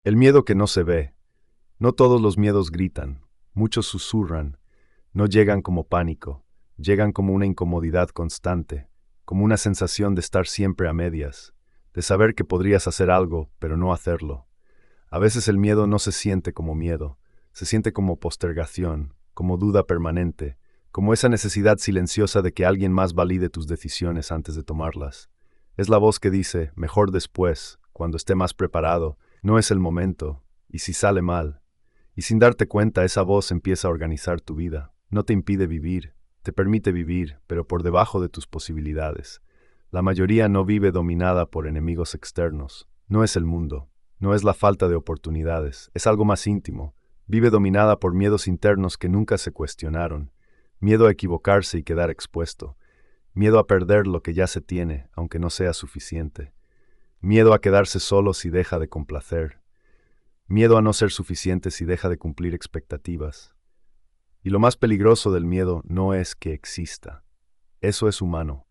El miedo que no se ve. No todos los miedos gritan, muchos susurran, no llegan como pánico, llegan como una incomodidad constante, como una sensación de estar siempre a medias, de saber que podrías hacer algo, pero no hacerlo. A veces el miedo no se siente como miedo, se siente como postergación, como duda permanente, como esa necesidad silenciosa de que alguien más valide tus decisiones antes de tomarlas. Es la voz que dice, mejor después, cuando esté más preparado, no es el momento, y si sale mal. Y sin darte cuenta, esa voz empieza a organizar tu vida. No te impide vivir, te permite vivir, pero por debajo de tus posibilidades. La mayoría no vive dominada por enemigos externos. No es el mundo, no es la falta de oportunidades, es algo más íntimo. Vive dominada por miedos internos que nunca se cuestionaron. Miedo a equivocarse y quedar expuesto. Miedo a perder lo que ya se tiene, aunque no sea suficiente. Miedo a quedarse solo si deja de complacer. Miedo a no ser suficiente si deja de cumplir expectativas. Y lo más peligroso del miedo no es que exista. Eso es humano.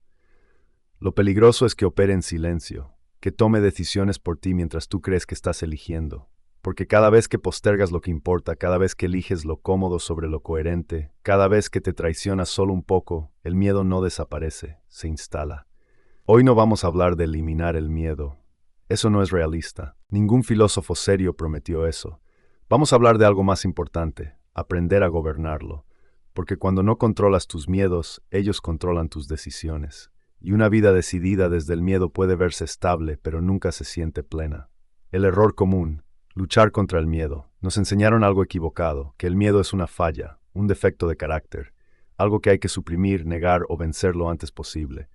Lo peligroso es que opere en silencio, que tome decisiones por ti mientras tú crees que estás eligiendo. Porque cada vez que postergas lo que importa, cada vez que eliges lo cómodo sobre lo coherente, cada vez que te traicionas solo un poco, el miedo no desaparece, se instala. Hoy no vamos a hablar de eliminar el miedo. Eso no es realista. Ningún filósofo serio prometió eso. Vamos a hablar de algo más importante, aprender a gobernarlo. Porque cuando no controlas tus miedos, ellos controlan tus decisiones. Y una vida decidida desde el miedo puede verse estable, pero nunca se siente plena. El error común, luchar contra el miedo. Nos enseñaron algo equivocado, que el miedo es una falla, un defecto de carácter, algo que hay que suprimir, negar o vencer lo antes posible.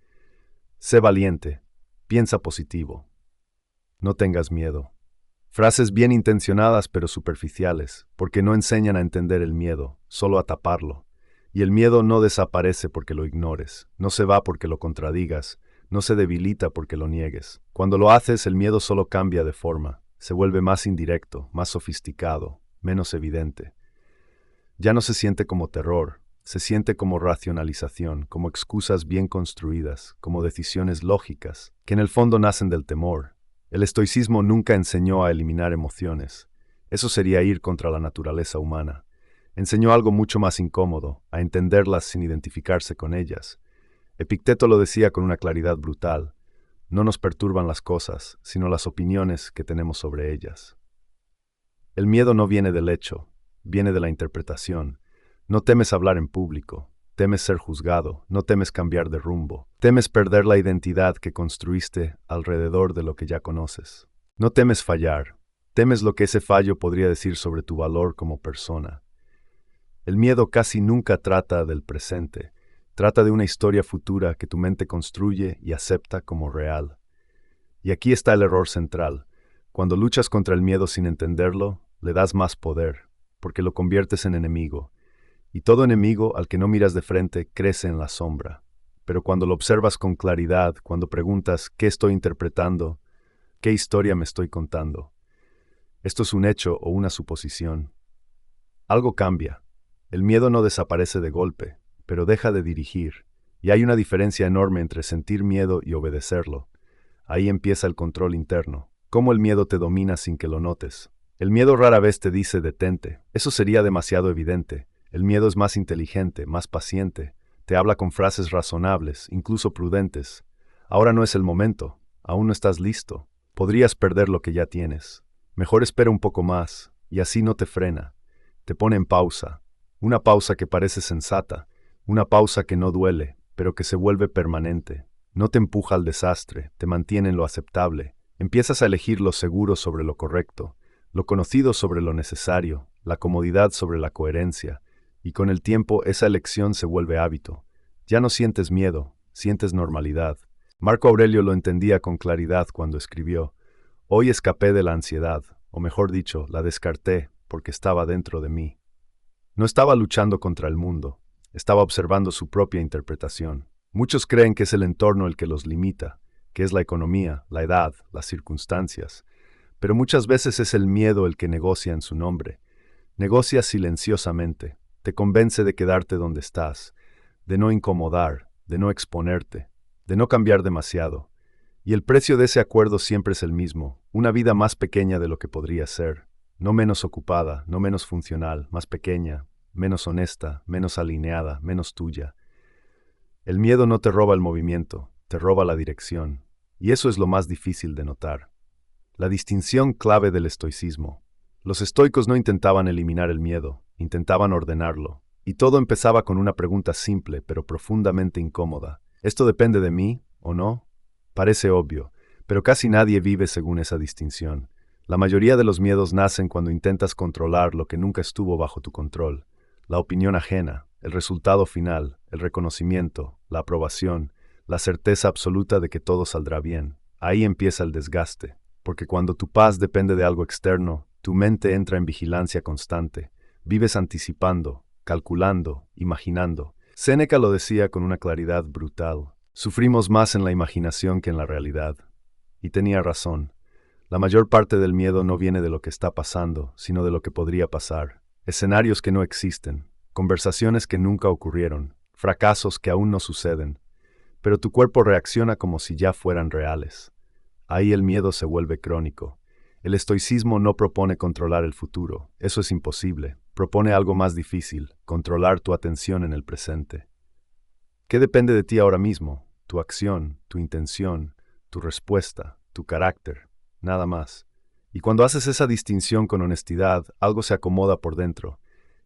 Sé valiente, piensa positivo. No tengas miedo. Frases bien intencionadas pero superficiales, porque no enseñan a entender el miedo, solo a taparlo. Y el miedo no desaparece porque lo ignores, no se va porque lo contradigas, no se debilita porque lo niegues. Cuando lo haces, el miedo solo cambia de forma, se vuelve más indirecto, más sofisticado, menos evidente. Ya no se siente como terror, se siente como racionalización, como excusas bien construidas, como decisiones lógicas, que en el fondo nacen del temor. El estoicismo nunca enseñó a eliminar emociones. Eso sería ir contra la naturaleza humana. Enseñó algo mucho más incómodo, a entenderlas sin identificarse con ellas. Epicteto lo decía con una claridad brutal. No nos perturban las cosas, sino las opiniones que tenemos sobre ellas. El miedo no viene del hecho, viene de la interpretación. No temes hablar en público, temes ser juzgado, no temes cambiar de rumbo, temes perder la identidad que construiste alrededor de lo que ya conoces. No temes fallar, temes lo que ese fallo podría decir sobre tu valor como persona. El miedo casi nunca trata del presente, trata de una historia futura que tu mente construye y acepta como real. Y aquí está el error central. Cuando luchas contra el miedo sin entenderlo, le das más poder, porque lo conviertes en enemigo. Y todo enemigo al que no miras de frente crece en la sombra. Pero cuando lo observas con claridad, cuando preguntas ¿qué estoy interpretando? ¿Qué historia me estoy contando? ¿Esto es un hecho o una suposición? Algo cambia. El miedo no desaparece de golpe, pero deja de dirigir. Y hay una diferencia enorme entre sentir miedo y obedecerlo. Ahí empieza el control interno. Cómo el miedo te domina sin que lo notes. El miedo rara vez te dice detente. Eso sería demasiado evidente. El miedo es más inteligente, más paciente. Te habla con frases razonables, incluso prudentes. Ahora no es el momento. Aún no estás listo. Podrías perder lo que ya tienes. Mejor espera un poco más, y así no te frena. Te pone en pausa. Una pausa que parece sensata. Una pausa que no duele, pero que se vuelve permanente. No te empuja al desastre, te mantiene en lo aceptable. Empiezas a elegir lo seguro sobre lo correcto, lo conocido sobre lo necesario, la comodidad sobre la coherencia, y con el tiempo esa elección se vuelve hábito. Ya no sientes miedo, sientes normalidad. Marco Aurelio lo entendía con claridad cuando escribió: «Hoy escapé de la ansiedad, o mejor dicho, la descarté porque estaba dentro de mí». No estaba luchando contra el mundo, estaba observando su propia interpretación. Muchos creen que es el entorno el que los limita, que es la economía, la edad, las circunstancias, pero muchas veces es el miedo el que negocia en su nombre. Negocia silenciosamente, te convence de quedarte donde estás, de no incomodar, de no exponerte, de no cambiar demasiado. Y el precio de ese acuerdo siempre es el mismo, una vida más pequeña de lo que podría ser, no menos ocupada, no menos funcional, más pequeña, menos honesta, menos alineada, menos tuya. El miedo no te roba el movimiento, te roba la dirección, y eso es lo más difícil de notar. La distinción clave del estoicismo. Los estoicos no intentaban eliminar el miedo, intentaban ordenarlo, y todo empezaba con una pregunta simple pero profundamente incómoda. ¿Esto depende de mí o no? Parece obvio, pero casi nadie vive según esa distinción. La mayoría de los miedos nacen cuando intentas controlar lo que nunca estuvo bajo tu control. La opinión ajena, el resultado final, el reconocimiento, la aprobación, la certeza absoluta de que todo saldrá bien. Ahí empieza el desgaste, porque cuando tu paz depende de algo externo, tu mente entra en vigilancia constante. Vives anticipando, calculando, imaginando. Séneca lo decía con una claridad brutal. Sufrimos más en la imaginación que en la realidad. Y tenía razón. La mayor parte del miedo no viene de lo que está pasando, sino de lo que podría pasar. Escenarios que no existen, conversaciones que nunca ocurrieron, fracasos que aún no suceden. Pero tu cuerpo reacciona como si ya fueran reales. Ahí el miedo se vuelve crónico. El estoicismo no propone controlar el futuro, eso es imposible. Propone algo más difícil, controlar tu atención en el presente. ¿Qué depende de ti ahora mismo? Tu acción, tu intención, tu respuesta, tu carácter, nada más. Y cuando haces esa distinción con honestidad, algo se acomoda por dentro.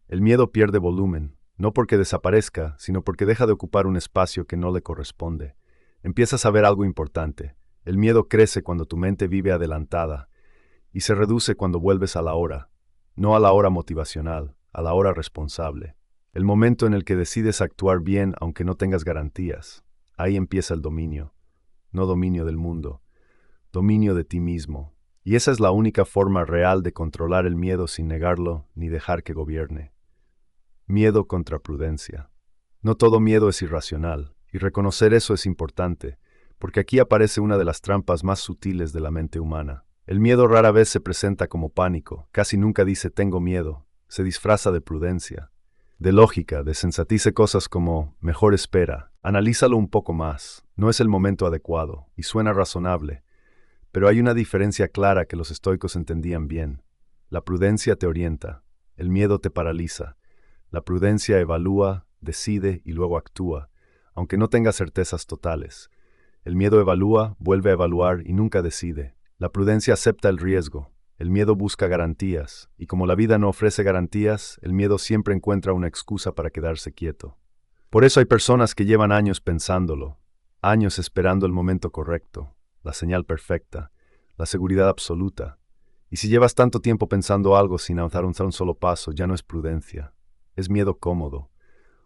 El miedo pierde volumen, no porque desaparezca, sino porque deja de ocupar un espacio que no le corresponde. Empiezas a ver algo importante. El miedo crece cuando tu mente vive adelantada y se reduce cuando vuelves a la hora, no a la hora motivacional, a la hora responsable. El momento en el que decides actuar bien aunque no tengas garantías. Ahí empieza el dominio. No dominio del mundo, dominio de ti mismo. Y esa es la única forma real de controlar el miedo sin negarlo ni dejar que gobierne. Miedo contra prudencia. No todo miedo es irracional, y reconocer eso es importante, porque aquí aparece una de las trampas más sutiles de la mente humana. El miedo rara vez se presenta como pánico, casi nunca dice tengo miedo, se disfraza de prudencia, de lógica, de sensatice cosas como mejor espera, analízalo un poco más, no es el momento adecuado, y suena razonable. Pero hay una diferencia clara que los estoicos entendían bien. La prudencia te orienta, el miedo te paraliza. La prudencia evalúa, decide y luego actúa, aunque no tenga certezas totales. El miedo evalúa, vuelve a evaluar y nunca decide. La prudencia acepta el riesgo. El miedo busca garantías, y como la vida no ofrece garantías, el miedo siempre encuentra una excusa para quedarse quieto. Por eso hay personas que llevan años pensándolo, años esperando el momento correcto, la señal perfecta, la seguridad absoluta. Y si llevas tanto tiempo pensando algo sin avanzar un solo paso, ya no es prudencia, es miedo cómodo.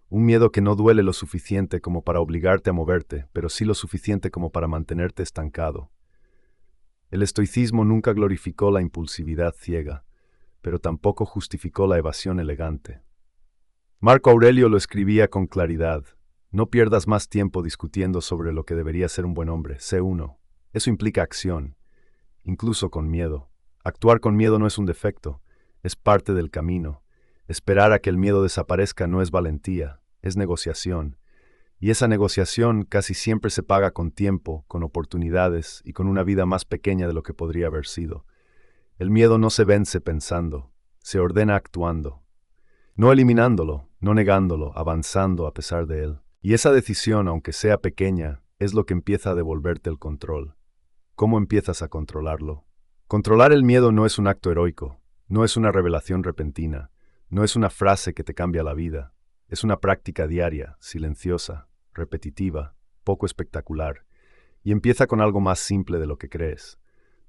Un miedo que no duele lo suficiente como para obligarte a moverte, pero sí lo suficiente como para mantenerte estancado. El estoicismo nunca glorificó la impulsividad ciega, pero tampoco justificó la evasión elegante. Marco Aurelio lo escribía con claridad. No pierdas más tiempo discutiendo sobre lo que debería ser un buen hombre, sé uno. Eso implica acción, incluso con miedo. Actuar con miedo no es un defecto, es parte del camino. Esperar a que el miedo desaparezca no es valentía, es negociación. Y esa negociación casi siempre se paga con tiempo, con oportunidades y con una vida más pequeña de lo que podría haber sido. El miedo no se vence pensando, se ordena actuando. No eliminándolo, no negándolo, avanzando a pesar de él. Y esa decisión, aunque sea pequeña, es lo que empieza a devolverte el control. ¿Cómo empiezas a controlarlo? Controlar el miedo no es un acto heroico, no es una revelación repentina, no es una frase que te cambia la vida. Es una práctica diaria, silenciosa, repetitiva, poco espectacular, y empieza con algo más simple de lo que crees.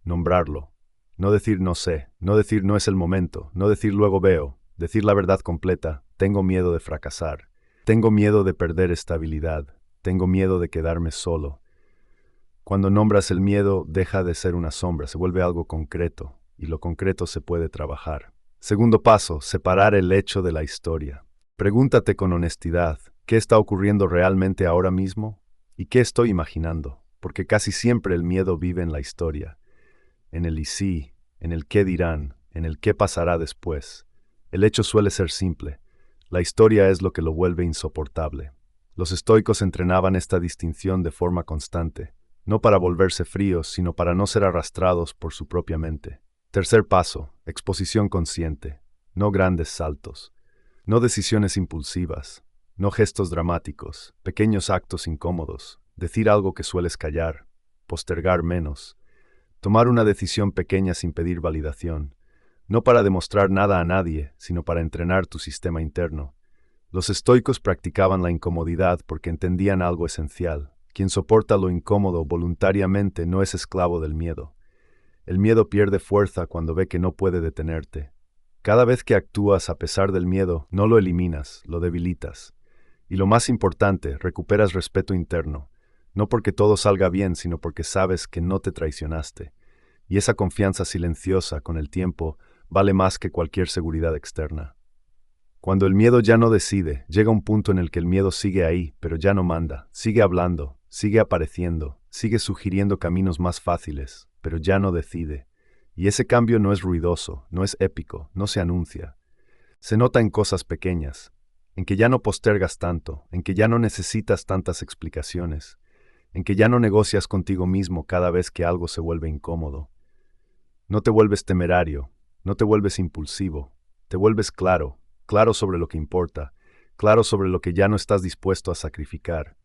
Nombrarlo. No decir no sé, no decir no es el momento, no decir luego veo, decir la verdad completa, tengo miedo de fracasar, tengo miedo de perder estabilidad, tengo miedo de quedarme solo. Cuando nombras el miedo, deja de ser una sombra, se vuelve algo concreto, y lo concreto se puede trabajar. Segundo paso, separar el hecho de la historia. Pregúntate con honestidad, ¿qué está ocurriendo realmente ahora mismo? ¿Y qué estoy imaginando? Porque casi siempre el miedo vive en la historia, en el y sí, en el qué dirán, en el qué pasará después. El hecho suele ser simple, la historia es lo que lo vuelve insoportable. Los estoicos entrenaban esta distinción de forma constante. no para volverse fríos, sino para no ser arrastrados por su propia mente. Tercer paso, exposición consciente, no grandes saltos, no decisiones impulsivas, no gestos dramáticos, pequeños actos incómodos, decir algo que sueles callar, postergar menos, tomar una decisión pequeña sin pedir validación, no para demostrar nada a nadie, sino para entrenar tu sistema interno. Los estoicos practicaban la incomodidad porque entendían algo esencial. Quien soporta lo incómodo voluntariamente no es esclavo del miedo. El miedo pierde fuerza cuando ve que no puede detenerte. Cada vez que actúas a pesar del miedo, no lo eliminas, lo debilitas. Y lo más importante, recuperas respeto interno. No porque todo salga bien, sino porque sabes que no te traicionaste. Y esa confianza silenciosa, con el tiempo, vale más que cualquier seguridad externa. Cuando el miedo ya no decide, llega un punto en el que el miedo sigue ahí, pero ya no manda, sigue hablando, sigue apareciendo, sigue sugiriendo caminos más fáciles, pero ya no decide. Y ese cambio no es ruidoso, no es épico, no se anuncia. Se nota en cosas pequeñas, en que ya no postergas tanto, en que ya no necesitas tantas explicaciones, en que ya no negocias contigo mismo cada vez que algo se vuelve incómodo. No te vuelves temerario, no te vuelves impulsivo, te vuelves claro, claro sobre lo que importa, claro sobre lo que ya no estás dispuesto a sacrificar,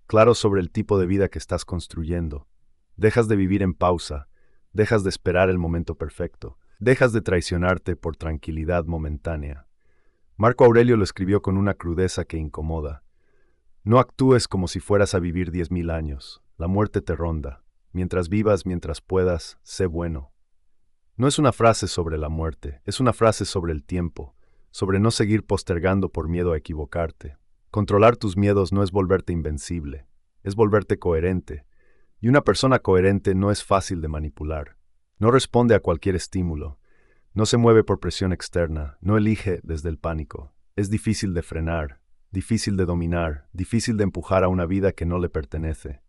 claro sobre el tipo de vida que estás construyendo. Dejas de vivir en pausa, dejas de esperar el momento perfecto, dejas de traicionarte por tranquilidad momentánea. Marco Aurelio lo escribió con una crudeza que incomoda. No actúes como si fueras a vivir 10.000 años, la muerte te ronda. Mientras vivas, mientras puedas, sé bueno. No es una frase sobre la muerte, es una frase sobre el tiempo, sobre no seguir postergando por miedo a equivocarte. Controlar tus miedos no es volverte invencible, es volverte coherente. Y una persona coherente no es fácil de manipular. No responde a cualquier estímulo, no se mueve por presión externa, no elige desde el pánico. Es difícil de frenar, difícil de dominar, difícil de empujar a una vida que no le pertenece.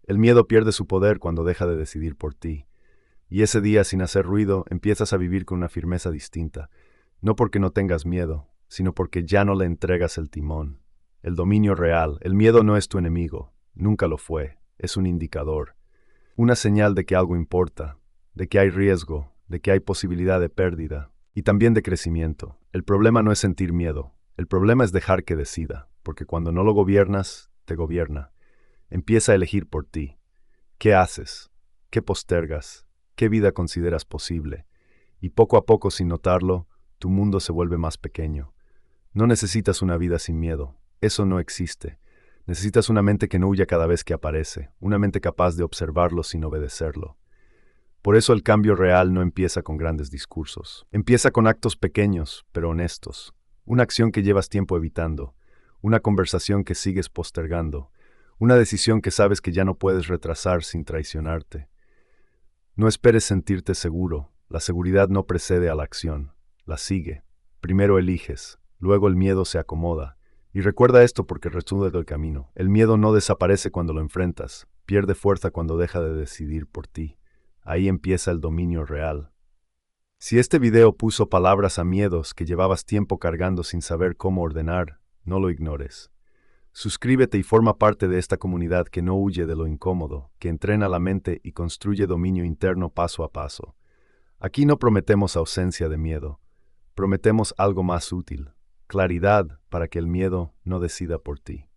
El miedo pierde su poder cuando deja de decidir por ti. Y ese día, sin hacer ruido, empiezas a vivir con una firmeza distinta, no porque no tengas miedo, sino porque ya no le entregas el timón. El dominio real, el miedo no es tu enemigo, nunca lo fue, es un indicador, una señal de que algo importa, de que hay riesgo, de que hay posibilidad de pérdida, y también de crecimiento. El problema no es sentir miedo, el problema es dejar que decida, porque cuando no lo gobiernas, te gobierna. Empieza a elegir por ti. ¿Qué haces? ¿Qué postergas? ¿Qué vida consideras posible? Y poco a poco, sin notarlo, tu mundo se vuelve más pequeño. No necesitas una vida sin miedo. Eso no existe. Necesitas una mente que no huya cada vez que aparece, una mente capaz de observarlo sin obedecerlo. Por eso el cambio real no empieza con grandes discursos. Empieza con actos pequeños, pero honestos. Una acción que llevas tiempo evitando. Una conversación que sigues postergando. Una decisión que sabes que ya no puedes retrasar sin traicionarte. No esperes sentirte seguro. La seguridad no precede a la acción. La sigue. Primero eliges, luego el miedo se acomoda. Y recuerda esto porque resuelve del camino. El miedo no desaparece cuando lo enfrentas. Pierde fuerza cuando deja de decidir por ti. Ahí empieza el dominio real. Si este video puso palabras a miedos que llevabas tiempo cargando sin saber cómo ordenar, no lo ignores. Suscríbete y forma parte de esta comunidad que no huye de lo incómodo, que entrena la mente y construye dominio interno paso a paso. Aquí no prometemos ausencia de miedo, prometemos algo más útil, claridad para que el miedo no decida por ti.